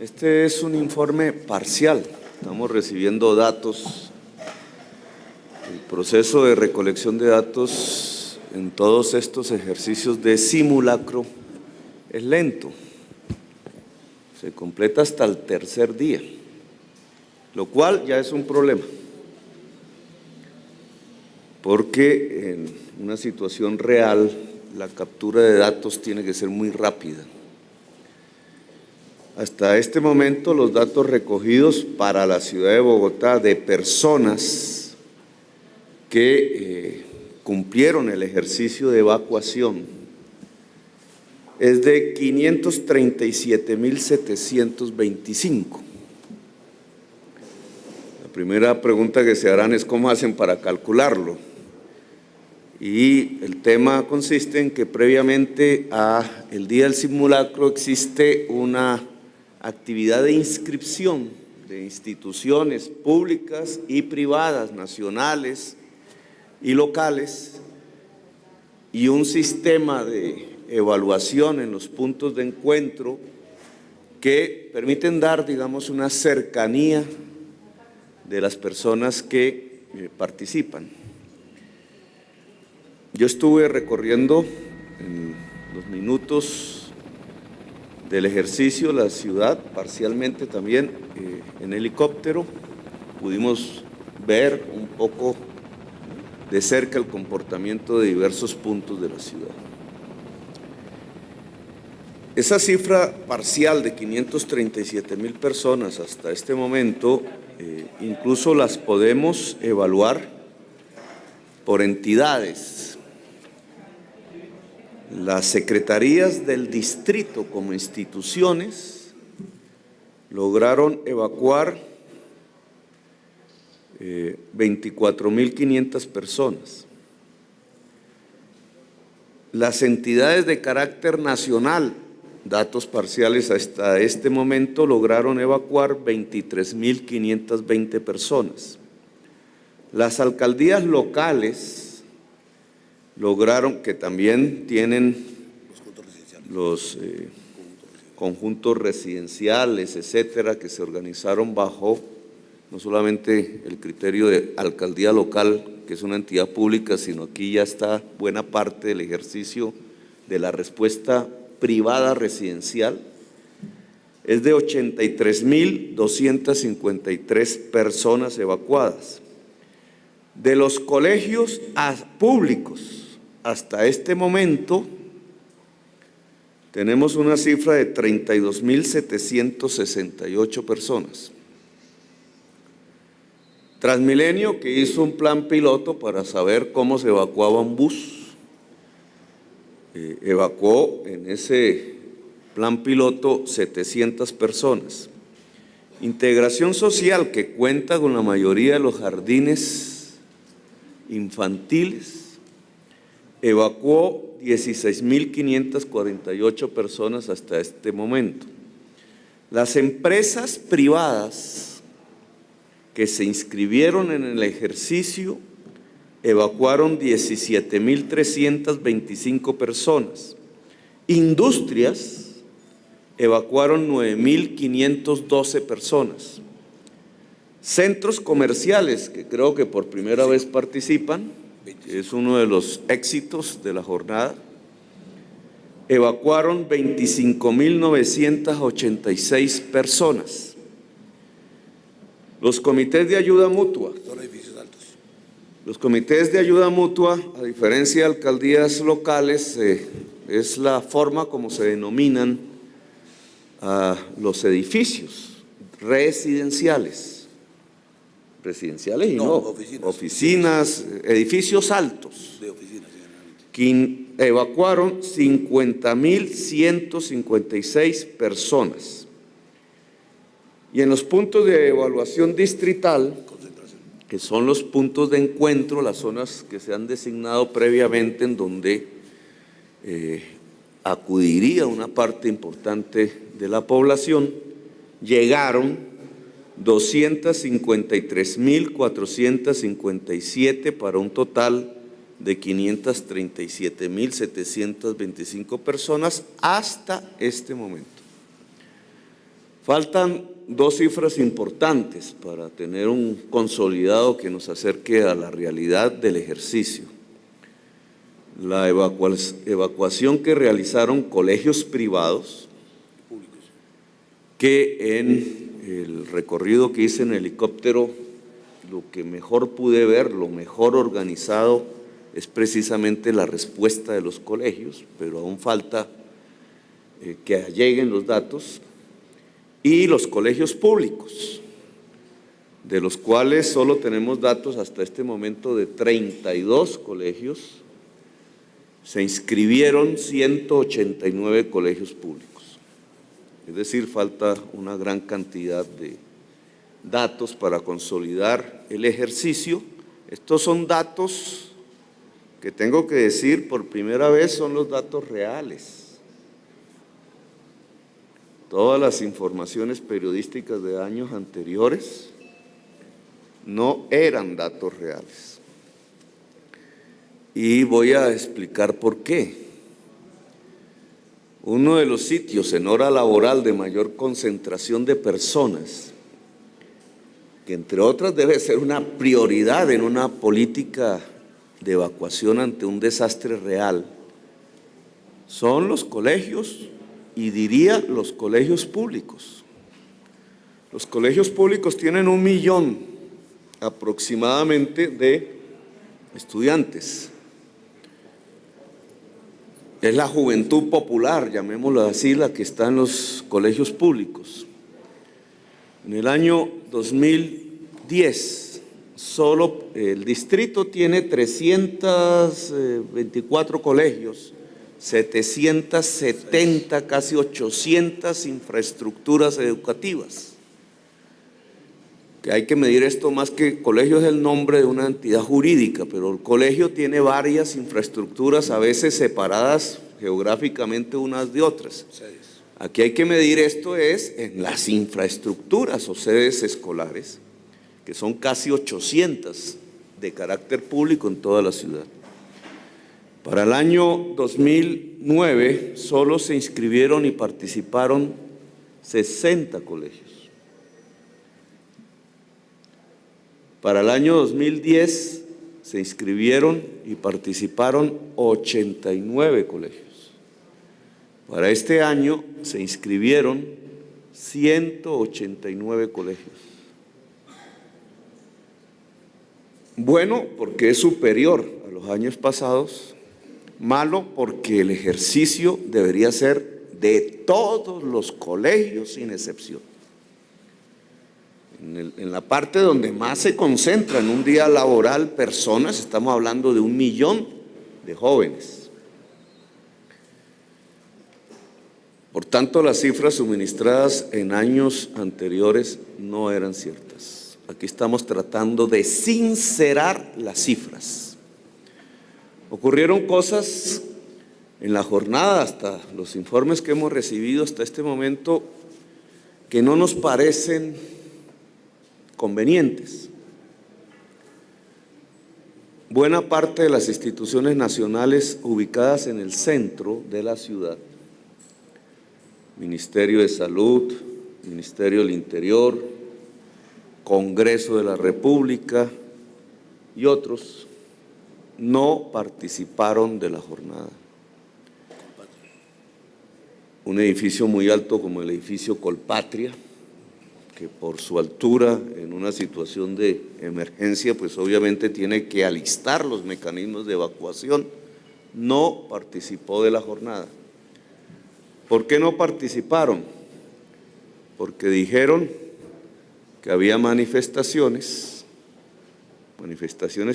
Este es un informe parcial. Estamos recibiendo datos. El proceso de recolección de datos en todos estos ejercicios de simulacro es lento. Se completa hasta el tercer día, lo cual ya es un problema, porque en una situación real la captura de datos tiene que ser muy rápida. Hasta este momento, los datos recogidos para la ciudad de Bogotá de personas que cumplieron el ejercicio de evacuación es de 537.725. La primera pregunta que se harán es cómo hacen para calcularlo. Y el tema consiste en que previamente al día del simulacro existe una actividad de inscripción de instituciones públicas y privadas, nacionales y locales, y un sistema de evaluación en los puntos de encuentro que permiten dar, digamos, una cercanía de las personas que participan. Yo estuve recorriendo en los minutos del ejercicio la ciudad, parcialmente también en helicóptero. Pudimos ver un poco de cerca el comportamiento de diversos puntos de la ciudad. Esa cifra parcial de 537.000 personas hasta este momento, incluso las podemos evaluar por entidades. Las secretarías del distrito como instituciones lograron evacuar 24.500 personas. Las entidades de carácter nacional, datos parciales hasta este momento, lograron evacuar 23.520 personas. Las alcaldías locales lograron, que también tienen los conjuntos residenciales, etcétera, que se organizaron bajo no solamente el criterio de alcaldía local, que es una entidad pública, sino aquí ya está buena parte del ejercicio de la respuesta privada residencial, es de 83.253 personas evacuadas. De los colegios públicos, hasta este momento tenemos una cifra de 32.768 personas. Transmilenio, que hizo un plan piloto para saber cómo se evacuaba un bus, evacuó en ese plan piloto 700 personas. Integración Social, que cuenta con la mayoría de los jardines infantiles, evacuó 16.548 personas hasta este momento. Las empresas privadas que se inscribieron en el ejercicio evacuaron 17.325 personas. Industrias evacuaron 9.512 personas. Centros comerciales, que creo que por primera vez participan, es uno de los éxitos de la jornada, evacuaron 25.986 personas. Los comités de ayuda mutua. Son edificios altos. Los comités de ayuda mutua, a diferencia de alcaldías locales, es la forma como se denominan a los edificios residenciales. Residenciales y no, oficinas, edificios altos, de oficinas, que evacuaron 50.156 personas. Y en los puntos de evaluación distrital, que son los puntos de encuentro, las zonas que se han designado previamente en donde acudiría una parte importante de la población, llegaron 253.457 para un total de 537.725 personas hasta este momento. Faltan dos cifras importantes para tener un consolidado que nos acerque a la realidad del ejercicio. La evacuación que realizaron colegios privados, que en el recorrido que hice en helicóptero, lo que mejor pude ver, lo mejor organizado, es precisamente la respuesta de los colegios, pero aún falta que lleguen los datos, y los colegios públicos, de los cuales solo tenemos datos hasta este momento de 32 colegios. Se inscribieron 189 colegios públicos, es decir, falta una gran cantidad de datos para consolidar el ejercicio. Estos son datos que tengo que decir por primera vez, son los datos reales. Todas las informaciones periodísticas de años anteriores no eran datos reales. Y voy a explicar por qué. Uno de los sitios en hora laboral de mayor concentración de personas, que entre otras debe ser una prioridad en una política de evacuación ante un desastre real, son los colegios, y diría los colegios públicos. Los colegios públicos tienen 1 millón aproximadamente de estudiantes. Es la juventud popular, llamémoslo así, la que está en los colegios públicos. En el año 2010, solo el distrito tiene 324 colegios, 770, casi 800 infraestructuras educativas. Que hay que medir esto más que colegio es el nombre de una entidad jurídica, pero el colegio tiene varias infraestructuras, a veces separadas geográficamente unas de otras. Aquí hay que medir esto es en las infraestructuras o sedes escolares, que son casi 800 de carácter público en toda la ciudad. Para el año 2009 solo se inscribieron y participaron 60 colegios. Para el año 2010 se inscribieron y participaron 89 colegios. Para este año se inscribieron 189 colegios. Bueno, porque es superior a los años pasados. Malo porque el ejercicio debería ser de todos los colegios sin excepción. En la parte donde más se concentra en un día laboral personas, estamos hablando de 1 millón de jóvenes. Por tanto, las cifras suministradas en años anteriores no eran ciertas. Aquí estamos tratando de sincerar las cifras. Ocurrieron cosas en la jornada, hasta los informes que hemos recibido hasta este momento, que no nos parecen convenientes. Buena parte de las instituciones nacionales ubicadas en el centro de la ciudad, Ministerio de Salud, Ministerio del Interior, Congreso de la República y otros, no participaron de la jornada. Un edificio muy alto como el edificio Colpatria, que por su altura en una situación de emergencia, pues obviamente tiene que alistar los mecanismos de evacuación, no participó de la jornada. ¿Por qué no participaron? Porque dijeron que había manifestaciones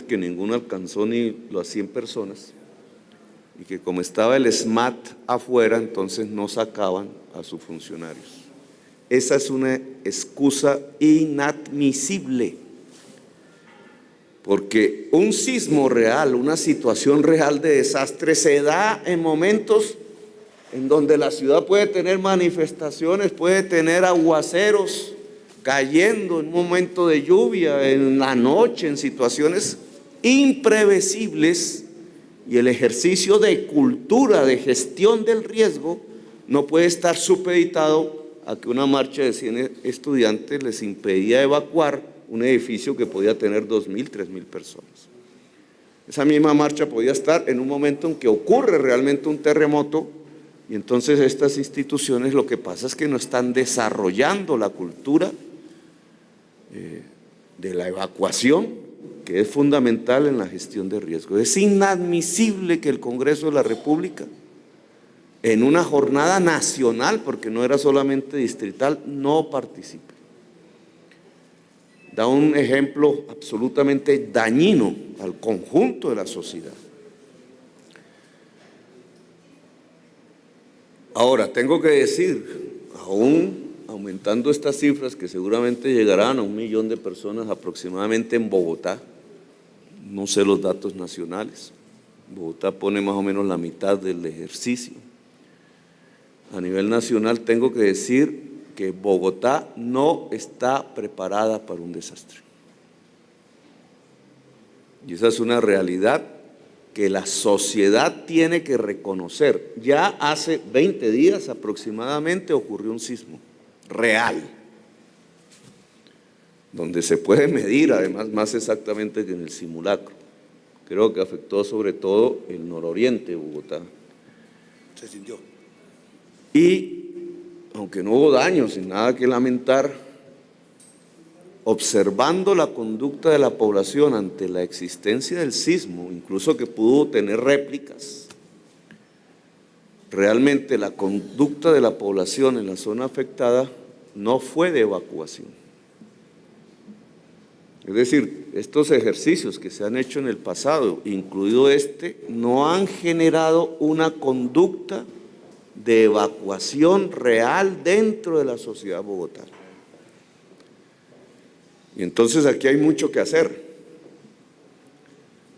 que ninguno alcanzó ni las 100 personas, y que como estaba el SMAT afuera, entonces no sacaban a sus funcionarios. Esa es una excusa inadmisible, porque un sismo real, una situación real de desastre se da en momentos en donde la ciudad puede tener manifestaciones, puede tener aguaceros cayendo en un momento de lluvia, en la noche, en situaciones imprevisibles, y el ejercicio de cultura, de gestión del riesgo, no puede estar supeditado a que una marcha de 100 estudiantes les impedía evacuar un edificio que podía tener 2.000, 3.000 personas. Esa misma marcha podía estar en un momento en que ocurre realmente un terremoto, y entonces estas instituciones lo que pasa es que no están desarrollando la cultura de la evacuación, que es fundamental en la gestión de riesgo. Es inadmisible que el Congreso de la República, en una jornada nacional, porque no era solamente distrital, no participe. Da un ejemplo absolutamente dañino al conjunto de la sociedad. Ahora, tengo que decir, aún aumentando estas cifras que seguramente llegarán a 1 millón de personas aproximadamente en Bogotá, no sé los datos nacionales, Bogotá pone más o menos la mitad del ejercicio. A nivel nacional tengo que decir que Bogotá no está preparada para un desastre. Y esa es una realidad que la sociedad tiene que reconocer. Ya hace 20 días aproximadamente ocurrió un sismo real, donde se puede medir además más exactamente que en el simulacro. Creo que afectó sobre todo el nororiente de Bogotá. Se sintió. Y aunque no hubo daños, sin nada que lamentar, observando la conducta de la población ante la existencia del sismo, incluso que pudo tener réplicas, realmente la conducta de la población en la zona afectada no fue de evacuación. Es decir, estos ejercicios que se han hecho en el pasado, incluido este, no han generado una conducta de evacuación real dentro de la sociedad bogotana. Y entonces aquí hay mucho que hacer,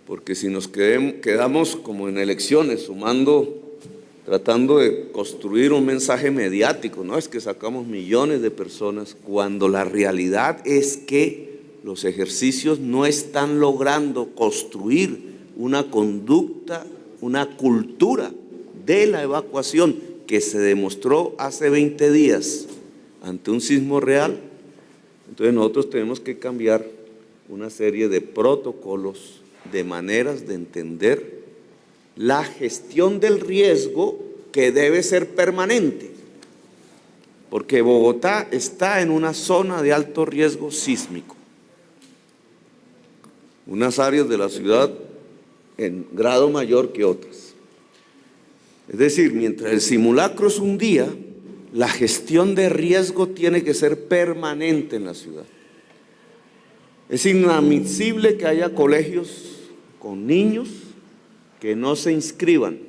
porque si nos quedamos como en elecciones, tratando de construir un mensaje mediático, no es que sacamos millones de personas, cuando la realidad es que los ejercicios no están logrando construir una conducta, una cultura de la evacuación que se demostró hace 20 días ante un sismo real. Entonces nosotros tenemos que cambiar una serie de protocolos, de maneras de entender la gestión del riesgo que debe ser permanente, porque Bogotá está en una zona de alto riesgo sísmico. Unas áreas de la ciudad en grado mayor que otras. Es decir, mientras el simulacro es un día, la gestión de riesgo tiene que ser permanente en la ciudad. Es inadmisible que haya colegios con niños que no se inscriban,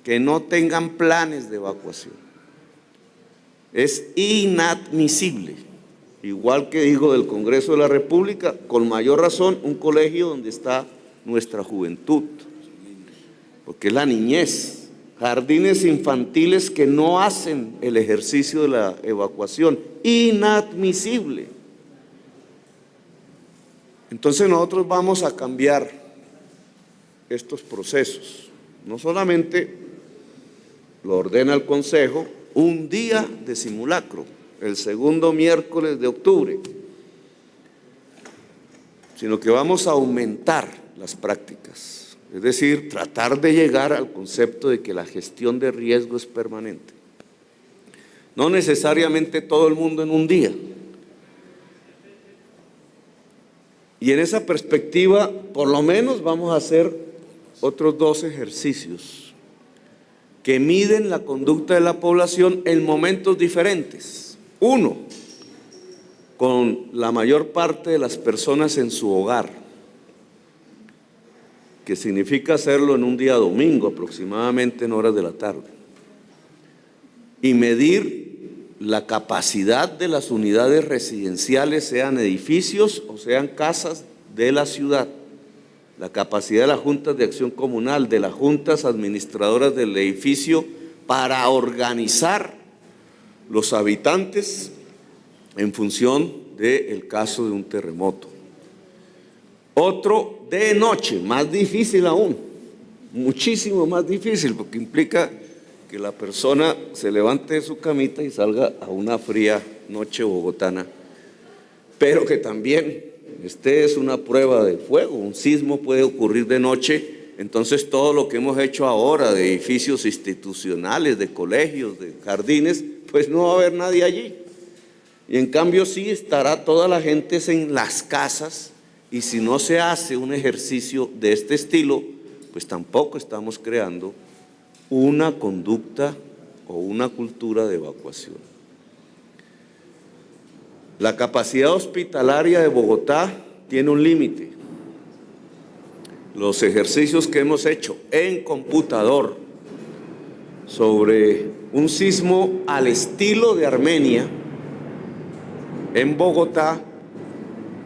que no tengan planes de evacuación. Es inadmisible. Igual que digo del Congreso de la República, con mayor razón un colegio donde está nuestra juventud, porque es la niñez. Jardines infantiles que no hacen el ejercicio de la evacuación, inadmisible. Entonces nosotros vamos a cambiar estos procesos. No solamente lo ordena el Consejo, un día de simulacro, el segundo miércoles de octubre, sino que vamos a aumentar las prácticas. Es decir, tratar de llegar al concepto de que la gestión de riesgo es permanente. No necesariamente todo el mundo en un día. Y en esa perspectiva, por lo menos vamos a hacer otros 2 ejercicios que miden la conducta de la población en momentos diferentes. Uno, con la mayor parte de las personas en su hogar, que significa hacerlo en un día domingo, aproximadamente en horas de la tarde, y medir la capacidad de las unidades residenciales, sean edificios o sean casas de la ciudad, la capacidad de las juntas de acción comunal, de las juntas administradoras del edificio, para organizar los habitantes en función del caso de un terremoto. Otro de noche, más difícil aún, muchísimo más difícil, porque implica que la persona se levante de su camita y salga a una fría noche bogotana, pero que también es una prueba de fuego. Un sismo puede ocurrir de noche, entonces todo lo que hemos hecho ahora de edificios institucionales, de colegios, de jardines, pues no va a haber nadie allí. Y en cambio sí estará toda la gente en las casas, y si no se hace un ejercicio de este estilo, pues tampoco estamos creando una conducta o una cultura de evacuación. La capacidad hospitalaria de Bogotá tiene un límite. Los ejercicios que hemos hecho en computador sobre un sismo al estilo de Armenia en Bogotá,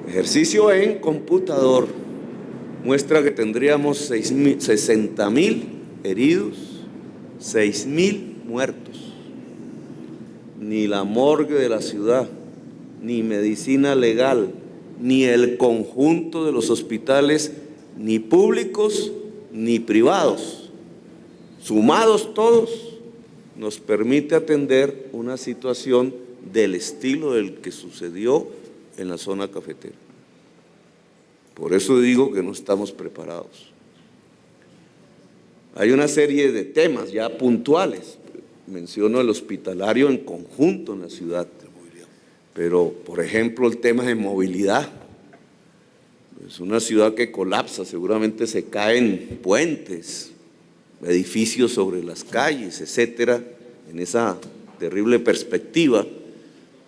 ejercicio en computador, muestra que tendríamos 60.000 heridos, 6.000 muertos. Ni la morgue de la ciudad, ni medicina legal, ni el conjunto de los hospitales, ni públicos ni privados, sumados todos, nos permite atender una situación del estilo del que sucedió en la zona cafetera. Por eso digo que no estamos preparados. Hay una serie de temas ya puntuales. Menciono el hospitalario en conjunto en la ciudad, pero por ejemplo el tema de movilidad. Es una ciudad que colapsa, seguramente se caen puentes, edificios sobre las calles, etcétera. En esa terrible perspectiva,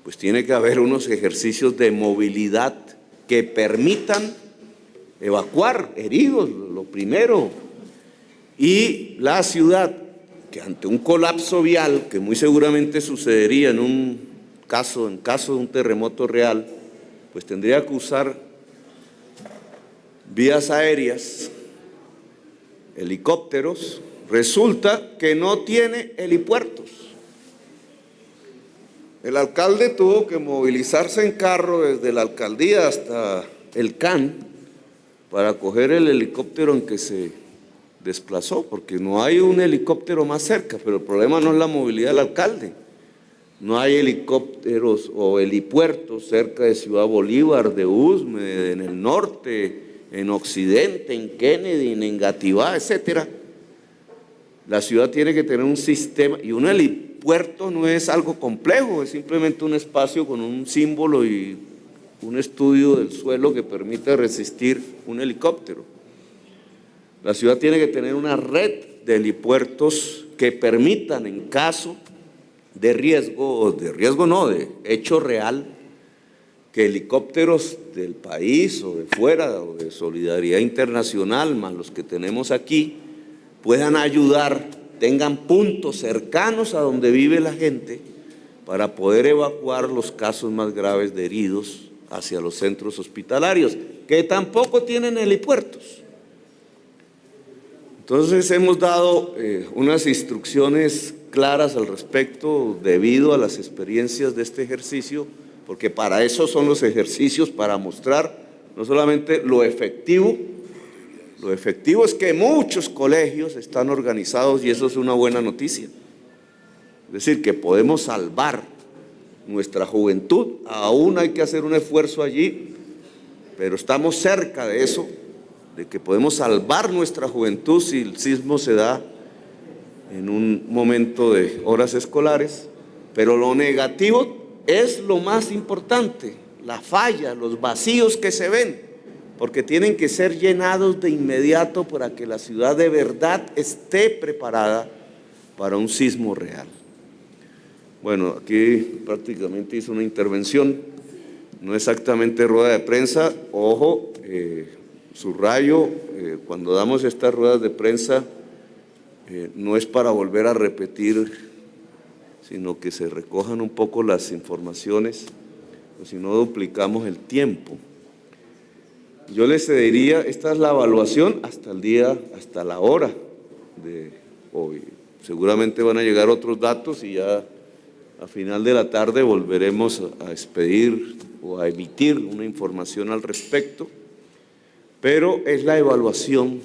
pues tiene que haber unos ejercicios de movilidad que permitan evacuar heridos, lo primero. Y la ciudad, que ante un colapso vial, que muy seguramente sucedería en caso de un terremoto real, pues tendría que usar vías aéreas, helicópteros. Resulta que no tiene helipuertos. El alcalde tuvo que movilizarse en carro desde la alcaldía hasta el CAN para coger el helicóptero en que se desplazó, porque no hay un helicóptero más cerca, pero el problema no es la movilidad del alcalde. No hay helicópteros o helipuertos cerca de Ciudad Bolívar, de Usme, en el norte, en Occidente, en Kennedy, en Engativá, etcétera. La ciudad tiene que tener un sistema, y un helipuerto no es algo complejo, es simplemente un espacio con un símbolo y un estudio del suelo que permite resistir un helicóptero. La ciudad tiene que tener una red de helipuertos que permitan, en caso de riesgo, de hecho real, que helicópteros del país o de fuera o de solidaridad internacional, más los que tenemos aquí, puedan ayudar, tengan puntos cercanos a donde vive la gente para poder evacuar los casos más graves de heridos hacia los centros hospitalarios, que tampoco tienen helipuertos. Entonces hemos dado unas instrucciones claras al respecto debido a las experiencias de este ejercicio, porque para eso son los ejercicios, para mostrar no solamente lo efectivo es que muchos colegios están organizados y eso es una buena noticia. Es decir, que podemos salvar nuestra juventud, aún hay que hacer un esfuerzo allí, pero estamos cerca de eso, de que podemos salvar nuestra juventud si el sismo se da en un momento de horas escolares. Pero lo negativo es lo más importante, la falla, los vacíos que se ven, porque tienen que ser llenados de inmediato para que la ciudad de verdad esté preparada para un sismo real. Bueno, aquí prácticamente hice una intervención, no exactamente rueda de prensa, ojo, subrayo, cuando damos estas ruedas de prensa, no es para volver a repetir, sino que se recojan un poco las informaciones, o si no duplicamos el tiempo. Yo les diría, esta es la evaluación hasta la hora de hoy. Seguramente van a llegar otros datos y ya a final de la tarde volveremos a expedir o a emitir una información al respecto, pero es la evaluación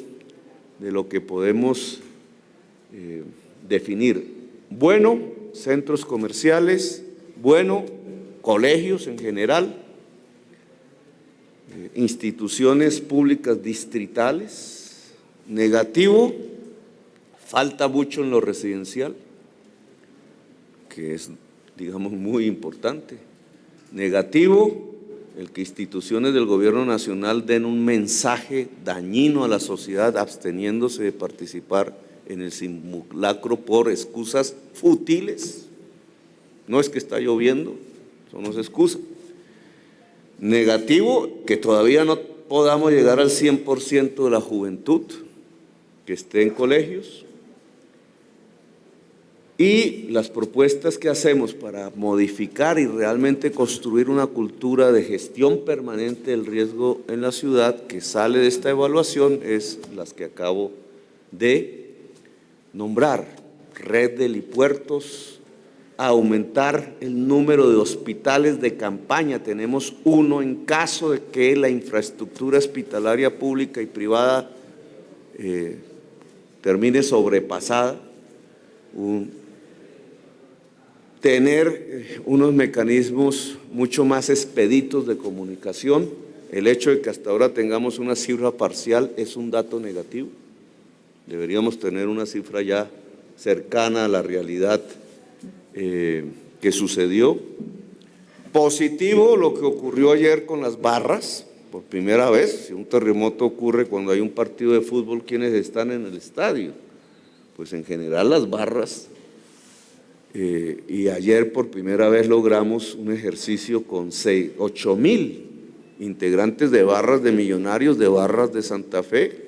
de lo que podemos definir. bueno, centros comerciales, bueno, colegios en general, instituciones públicas distritales. Negativo, falta mucho en lo residencial, que es, digamos, muy importante. Negativo, el que instituciones del gobierno nacional den un mensaje dañino a la sociedad absteniéndose de participar en el simulacro por excusas fútiles. No es que está lloviendo, son las excusas. Negativo, que todavía no podamos llegar al 100% de la juventud que esté en colegios. Y las propuestas que hacemos para modificar y realmente construir una cultura de gestión permanente del riesgo en la ciudad que sale de esta evaluación es las que acabo de nombrar: red de helipuertos, aumentar el número de hospitales de campaña. Tenemos uno en caso de que la infraestructura hospitalaria pública y privada termine sobrepasada. Tener unos mecanismos mucho más expeditos de comunicación. El hecho de que hasta ahora tengamos una cifra parcial es un dato negativo. Deberíamos tener una cifra ya cercana a la realidad que sucedió. Positivo lo que ocurrió ayer con las barras, por primera vez. Si un terremoto ocurre cuando hay un partido de fútbol, ¿quiénes están en el estadio? Pues en general las barras. Y ayer por primera vez logramos un ejercicio con 8,000 integrantes de barras de Millonarios, de barras de Santa Fe,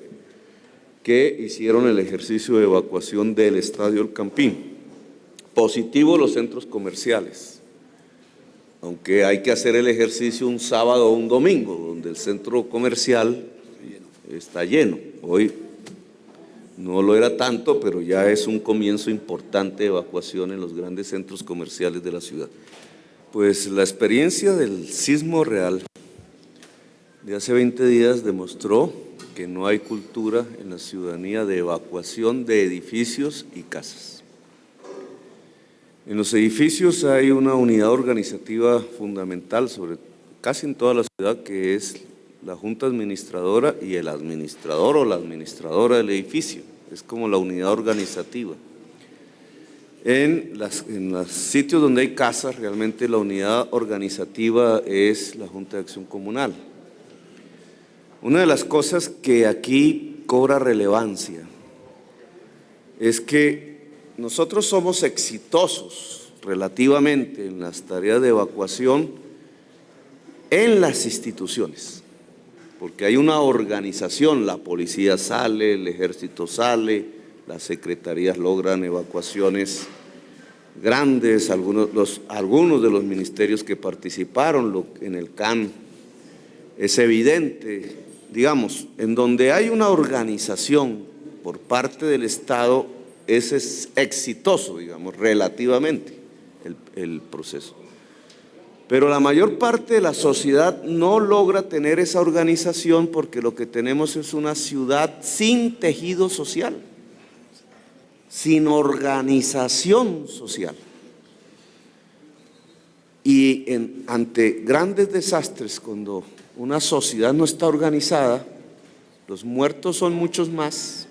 que hicieron el ejercicio de evacuación del Estadio El Campín. Positivo los centros comerciales, aunque hay que hacer el ejercicio un sábado o un domingo, donde el centro comercial está lleno. Hoy no lo era tanto, pero ya es un comienzo importante de evacuación en los grandes centros comerciales de la ciudad. Pues la experiencia del sismo real de hace 20 días demostró que no hay cultura en la ciudadanía de evacuación de edificios y casas. En los edificios hay una unidad organizativa fundamental, casi en toda la ciudad, que es la junta administradora y el administrador o la administradora del edificio. Es como la unidad organizativa. En los sitios donde hay casas, realmente la unidad organizativa es la Junta de Acción Comunal. Una de las cosas que aquí cobra relevancia es que nosotros somos exitosos relativamente en las tareas de evacuación en las instituciones, porque hay una organización, la policía sale, el ejército sale, las secretarías logran evacuaciones grandes, algunos de los ministerios que participaron en el CAN. Es evidente, digamos, en donde hay una organización por parte del Estado, ese es exitoso, digamos, relativamente el proceso. Pero la mayor parte de la sociedad no logra tener esa organización porque lo que tenemos es una ciudad sin tejido social, sin organización social. Y ante grandes desastres, cuando una sociedad no está organizada, los muertos son muchos más.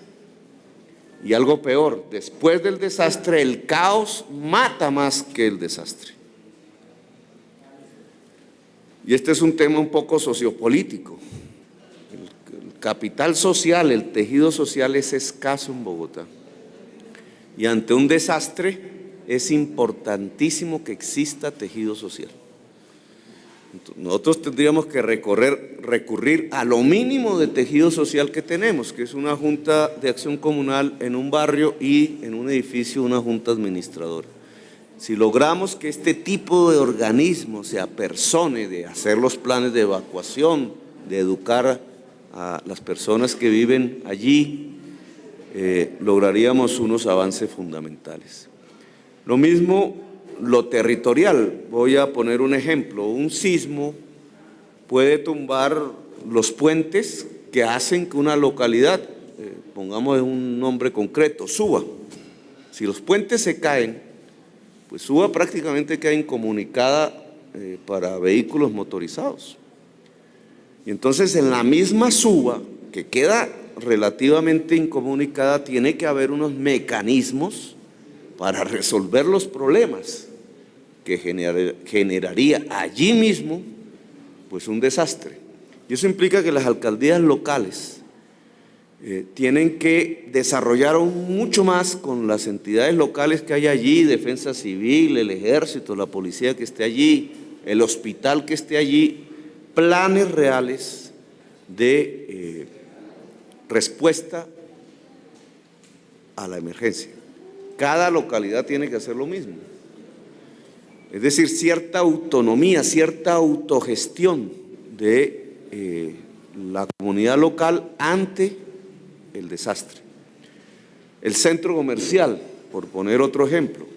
Y algo peor, después del desastre, el caos mata más que el desastre. Y este es un tema un poco sociopolítico. El capital social, el tejido social es escaso en Bogotá. Y ante un desastre es importantísimo que exista tejido social. Entonces, nosotros tendríamos que recurrir a lo mínimo de tejido social que tenemos, que es una junta de acción comunal en un barrio y en un edificio una junta administradora. Si logramos que este tipo de organismo se apersone de hacer los planes de evacuación, de educar a las personas que viven allí, lograríamos unos avances fundamentales. Lo mismo lo territorial. Voy a poner un ejemplo. Un sismo puede tumbar los puentes que hacen que una localidad, pongamos un nombre concreto, Suba. Si los puentes se caen, pues Suba prácticamente queda incomunicada para vehículos motorizados. Y entonces en la misma Suba, que queda relativamente incomunicada, tiene que haber unos mecanismos para resolver los problemas que generaría allí mismo pues un desastre. Y eso implica que las alcaldías locales tienen que desarrollar aún mucho más con las entidades locales que hay allí, Defensa Civil, el Ejército, la policía que esté allí, el hospital que esté allí, planes reales de respuesta a la emergencia. Cada localidad tiene que hacer lo mismo. Es decir, cierta autonomía, cierta autogestión de la comunidad local ante el desastre. El centro comercial, por poner otro ejemplo,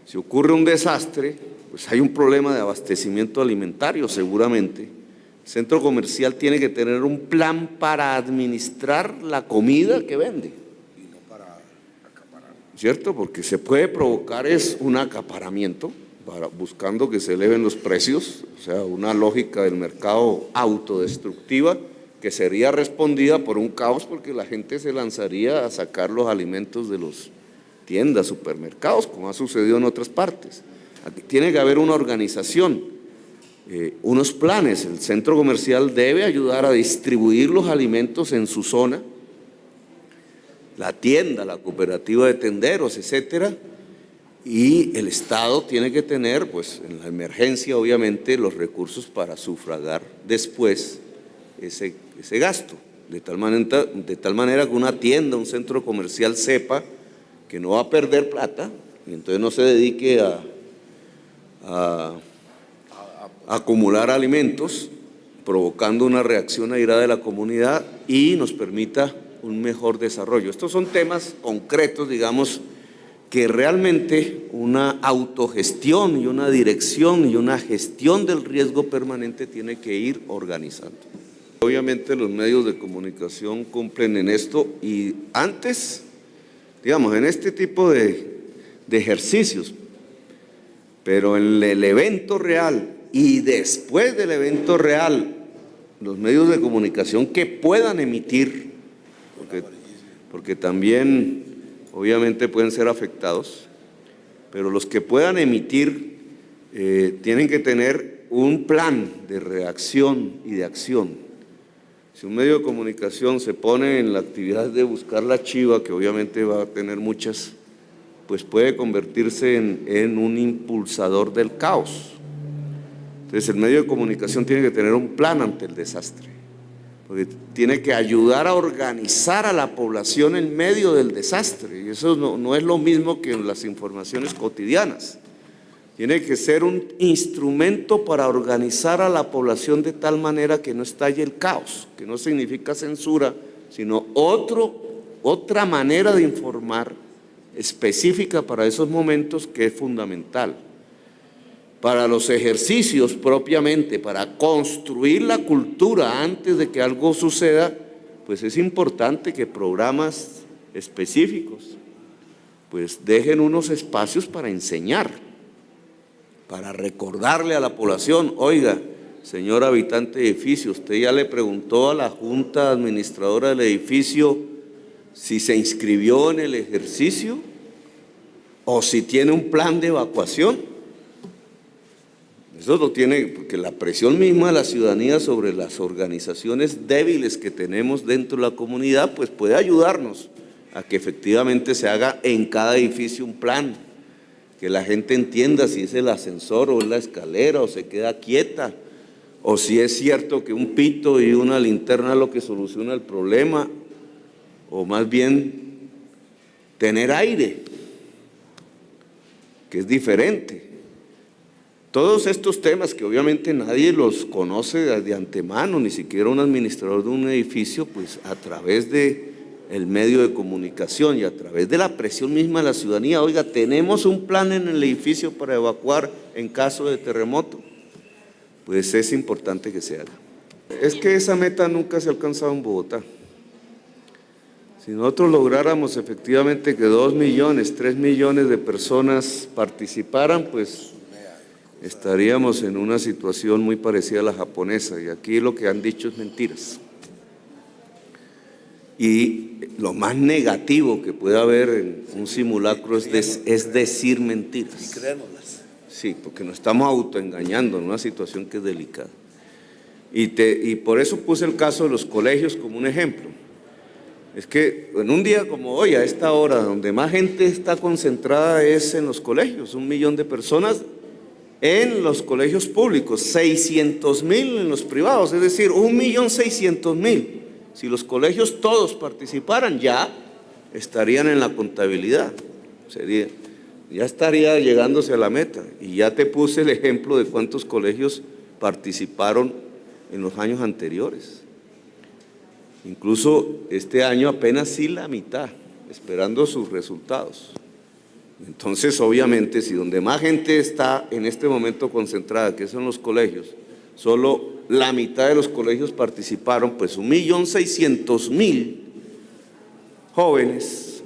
si ocurre un desastre, pues hay un problema de abastecimiento alimentario seguramente. El centro comercial tiene que tener un plan para administrar la comida que vende. Y no para acaparar. ¿Cierto? Porque se puede provocar es un acaparamiento buscando que se eleven los precios, o sea, una lógica del mercado autodestructiva que sería respondida por un caos porque la gente se lanzaría a sacar los alimentos de las tiendas, supermercados, como ha sucedido en otras partes. Aquí tiene que haber una organización, unos planes. El centro comercial debe ayudar a distribuir los alimentos en su zona, la tienda, la cooperativa de tenderos, etcétera, y el Estado tiene que tener, pues en la emergencia obviamente, los recursos para sufragar después ese gasto, de tal manera que una tienda, un centro comercial sepa que no va a perder plata y entonces no se dedique a acumular alimentos, provocando una reacción airada de la comunidad y nos permita un mejor desarrollo. Estos son temas concretos, digamos, que realmente una autogestión y una dirección y una gestión del riesgo permanente tiene que ir organizando. Obviamente los medios de comunicación cumplen en esto y antes, digamos, en este tipo de ejercicios, pero en el evento real y después del evento real, los medios de comunicación que puedan emitir, porque también obviamente pueden ser afectados, pero los que puedan emitir tienen que tener un plan de reacción y de acción. Si un medio de comunicación se pone en la actividad de buscar la chiva, que obviamente va a tener muchas, pues puede convertirse en un impulsador del caos. Entonces el medio de comunicación tiene que tener un plan ante el desastre, porque tiene que ayudar a organizar a la población en medio del desastre, y eso no es lo mismo que en las informaciones cotidianas. Tiene que ser un instrumento para organizar a la población de tal manera que no estalle el caos, que no significa censura, sino otra manera de informar específica para esos momentos que es fundamental. Para los ejercicios propiamente, para construir la cultura antes de que algo suceda, pues es importante que programas específicos pues dejen unos espacios para enseñar, para recordarle a la población, oiga, señor habitante de edificio, usted ya le preguntó a la junta administradora del edificio si se inscribió en el ejercicio o si tiene un plan de evacuación. Eso lo tiene, porque la presión misma de la ciudadanía sobre las organizaciones débiles que tenemos dentro de la comunidad, pues puede ayudarnos a que efectivamente se haga en cada edificio un plan, que la gente entienda si es el ascensor o es la escalera o se queda quieta, o si es cierto que un pito y una linterna es lo que soluciona el problema, o más bien tener aire, que es diferente. Todos estos temas que obviamente nadie los conoce de antemano, ni siquiera un administrador de un edificio, pues a través de el medio de comunicación y a través de la presión misma de la ciudadanía, oiga, tenemos un plan en el edificio para evacuar en caso de terremoto, pues es importante que se haga. Es que esa meta nunca se ha alcanzado en Bogotá. Si nosotros lográramos efectivamente que 2 millones, 3 millones de personas participaran, pues estaríamos en una situación muy parecida a la japonesa, y aquí lo que han dicho es mentiras. Y lo más negativo que puede haber en un simulacro es decir mentiras. Y créanoslas. Sí, porque nos estamos autoengañando en una situación que es delicada. Y por eso puse el caso de los colegios como un ejemplo. Es que en un día como hoy, a esta hora, donde más gente está concentrada es en los colegios, 1 millón de personas en los colegios públicos, 600,000 en los privados, es decir, 1.600.000. Si los colegios todos participaran, ya estarían en la contabilidad, ya estaría llegándose a la meta. Y ya te puse el ejemplo de cuántos colegios participaron en los años anteriores. Incluso este año apenas sí la mitad, esperando sus resultados. Entonces, obviamente, si donde más gente está en este momento concentrada, que son los colegios, solo la mitad de los colegios participaron, pues 1.600.000 jóvenes,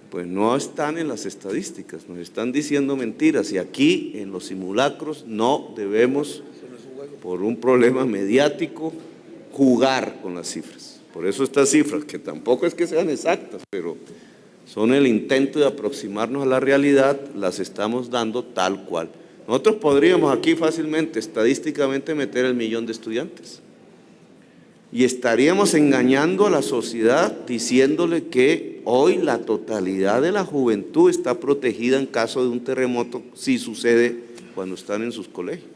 pues no están en las estadísticas, nos están diciendo mentiras. Y aquí, en los simulacros, no debemos, por un problema mediático, jugar con las cifras. Por eso estas cifras, que tampoco es que sean exactas, pero son el intento de aproximarnos a la realidad, las estamos dando tal cual. Nosotros podríamos aquí fácilmente, estadísticamente, meter el 1 millón de estudiantes. Y estaríamos engañando a la sociedad diciéndole que hoy la totalidad de la juventud está protegida en caso de un terremoto, si sucede cuando están en sus colegios.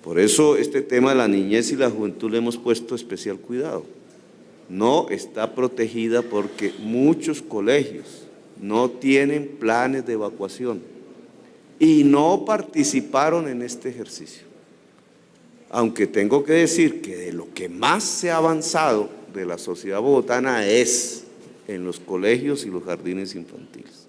Por eso este tema de la niñez y la juventud le hemos puesto especial cuidado. No está protegida porque muchos colegios no tienen planes de evacuación y no participaron en este ejercicio. Aunque tengo que decir que de lo que más se ha avanzado de la sociedad bogotana es en los colegios y los jardines infantiles.